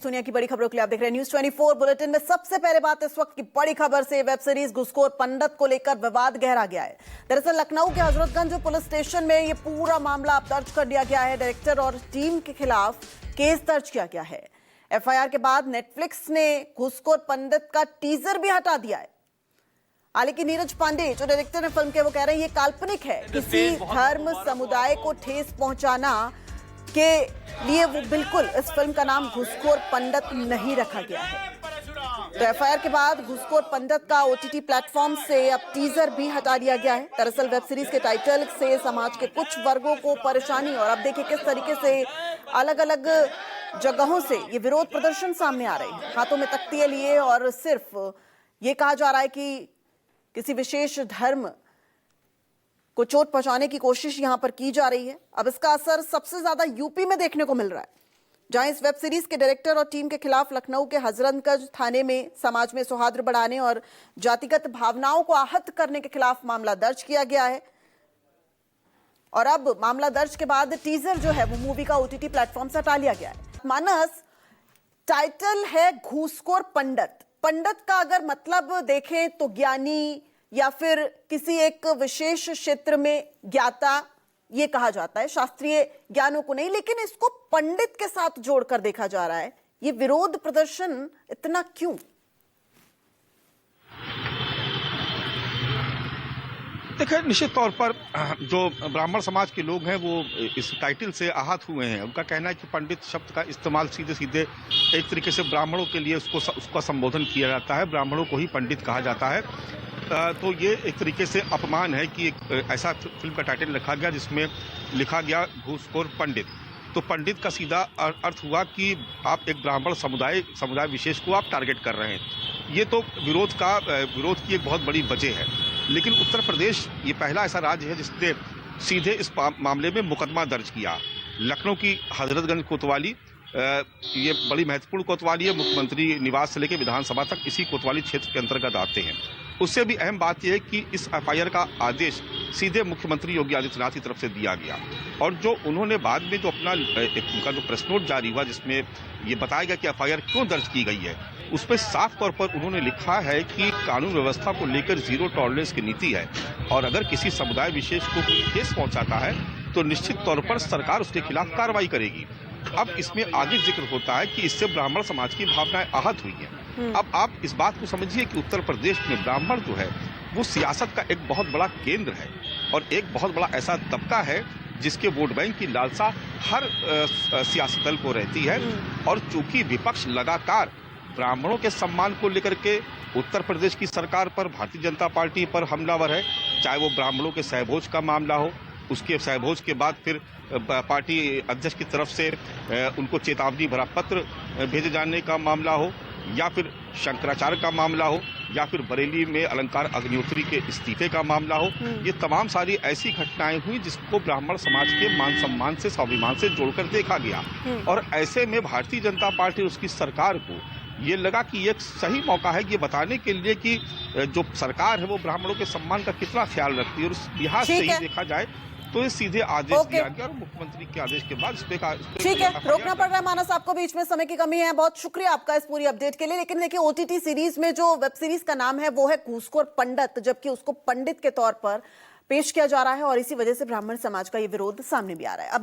दुनिया की बड़ी खबरों के लिए आप देख रहे हैं न्यूज़ 24 बुलेटिन में। सबसे पहले बात इस वक्त की बड़ी खबर से। वेब सीरीज घुसखोर पंडित को लेकर विवाद गहरा गया है। दरअसल लखनऊ के हजरतगंज पुलिस स्टेशन में ये पूरा मामला अब दर्ज कर लिया गया है। डायरेक्टर और टीम के खिलाफ केस दर्ज किया गया है। एफआईआर के बाद नेटफ्लिक्स ने घुसखोर पंडित का टीजर भी हटा दिया है। हालांकि नीरज पांडे जो डायरेक्टर है फिल्म के, वो कह रहे हैं ये काल्पनिक है। किसी धर्म समुदाय को ठेस पहुंचाना के लिए वो बिल्कुल इस फिल्म का नाम घुसखोर पंडित नहीं रखा गया है। तो एफआईआर के बाद घुसखोर पंडित का ओटीटी प्लेटफॉर्म से अब टीजर भी हटा दिया गया है। दरअसल वेब सीरीज के टाइटल से समाज के कुछ वर्गों को परेशानी, और अब देखिए किस तरीके से अलग अलग जगहों से ये विरोध प्रदर्शन सामने आ रहे हैं, हाथों में तख्तियां लिए, और सिर्फ ये कहा जा रहा है कि किसी विशेष धर्म को चोट पहुंचाने की कोशिश यहां पर की जा रही है। अब इसका असर सबसे ज्यादा यूपी में देखने को मिल रहा है, जहां इस वेब सीरीज के डायरेक्टर और टीम के खिलाफ लखनऊ के हजरतगंज थाने में समाज में सौहार्द बढ़ाने और जातिगत भावनाओं को आहत करने के खिलाफ मामला दर्ज किया गया है। और अब मामला दर्ज के बाद टीजर जो है वो मूवी का ओटीटी प्लेटफॉर्म से हटा लिया गया है। मानस, टाइटल है घूसखोर पंडित। पंडित का अगर मतलब देखें तो ज्ञानी या फिर किसी एक विशेष क्षेत्र में ज्ञाता, ये कहा जाता है, शास्त्रीय ज्ञानों को नहीं, लेकिन इसको पंडित के साथ जोड़कर देखा जा रहा है। ये विरोध प्रदर्शन इतना क्यों? देखिए, निश्चित तौर पर जो ब्राह्मण समाज के लोग हैं वो इस टाइटल से आहत हुए हैं। उनका कहना है कि पंडित शब्द का इस्तेमाल सीधे सीधे एक तरीके से ब्राह्मणों के लिए उसका संबोधन किया जाता है, ब्राह्मणों को ही पंडित कहा जाता है। तो ये एक तरीके से अपमान है कि एक ऐसा फिल्म का टाइटल रखा गया जिसमें लिखा गया घूसखोर पंडित। तो पंडित का सीधा अर्थ हुआ कि आप एक ब्राह्मण समुदाय विशेष को आप टारगेट कर रहे हैं। ये तो विरोध की एक बहुत बड़ी वजह है। लेकिन उत्तर प्रदेश ये पहला ऐसा राज्य है जिसने सीधे इस मामले में मुकदमा दर्ज किया। लखनऊ की हजरतगंज कोतवाली, ये बड़ी महत्वपूर्ण कोतवाली है, मुख्यमंत्री निवास से लेकर विधानसभा तक इसी कोतवाली क्षेत्र के अंतर्गत आते हैं। उससे भी अहम बात यह है कि इस एफआईआर का आदेश सीधे मुख्यमंत्री योगी आदित्यनाथ की तरफ से दिया गया, और जो उन्होंने बाद में जो अपना उनका जो प्रेस नोट जारी हुआ जिसमें ये बताया गया कि एफआईआर क्यों दर्ज की गई है, उस पर साफ तौर पर उन्होंने लिखा है कि कानून व्यवस्था को लेकर जीरो टॉलरेंस की नीति है, और अगर किसी समुदाय विशेष को ठेस पहुंचाता है तो निश्चित तौर पर सरकार उसके खिलाफ कार्रवाई करेगी। अब इसमें आगे जिक्र होता है कि इससे ब्राह्मण समाज की भावनाएं आहत हुई हैं। अब आप इस बात को समझिए कि उत्तर प्रदेश में ब्राह्मण जो है वो सियासत का एक बहुत बड़ा केंद्र है, और एक बहुत बड़ा ऐसा तबका है जिसके वोट बैंक की लालसा हर सियासी दल को रहती है। और चूंकि विपक्ष लगातार ब्राह्मणों के सम्मान को लेकर के उत्तर प्रदेश की सरकार पर, भारतीय जनता पार्टी पर हमलावर है, चाहे वो ब्राह्मणों के सहभोज का मामला हो, उसके सहभोज के बाद फिर पार्टी अध्यक्ष की तरफ से उनको चेतावनी भरा पत्र भेजे जाने का मामला हो, या फिर शंकराचार्य का मामला हो, या फिर बरेली में अलंकार अग्निहोत्री के इस्तीफे का मामला हो, ये तमाम सारी ऐसी घटनाएं हुई जिसको ब्राह्मण समाज के मान सम्मान से, स्वाभिमान से जोड़कर देखा गया। और ऐसे में भारतीय जनता पार्टी, उसकी सरकार को ये लगा कि ये एक सही मौका है ये बताने के लिए कि जो सरकार है वो ब्राह्मणों के सम्मान का कितना ख्याल रखती है, और उस लिहाज से ही देखा जाए तो ये सीधे आदेश दिया गया, और मुख्यमंत्री के आदेश के बाद ठीक है, रोकना पड़ रहा है। मानस, आपको बीच में समय की कमी है, बहुत शुक्रिया आपका इस पूरी अपडेट के लिए। लेकिन देखिए, ओटीटी सीरीज में जो वेब सीरीज का नाम है वो है घूसखोर पंडित, जबकि उसको पंडित के तौर पर पेश किया जा रहा है, और इसी वजह से ब्राह्मण समाज का ये विरोध सामने भी आ रहा है।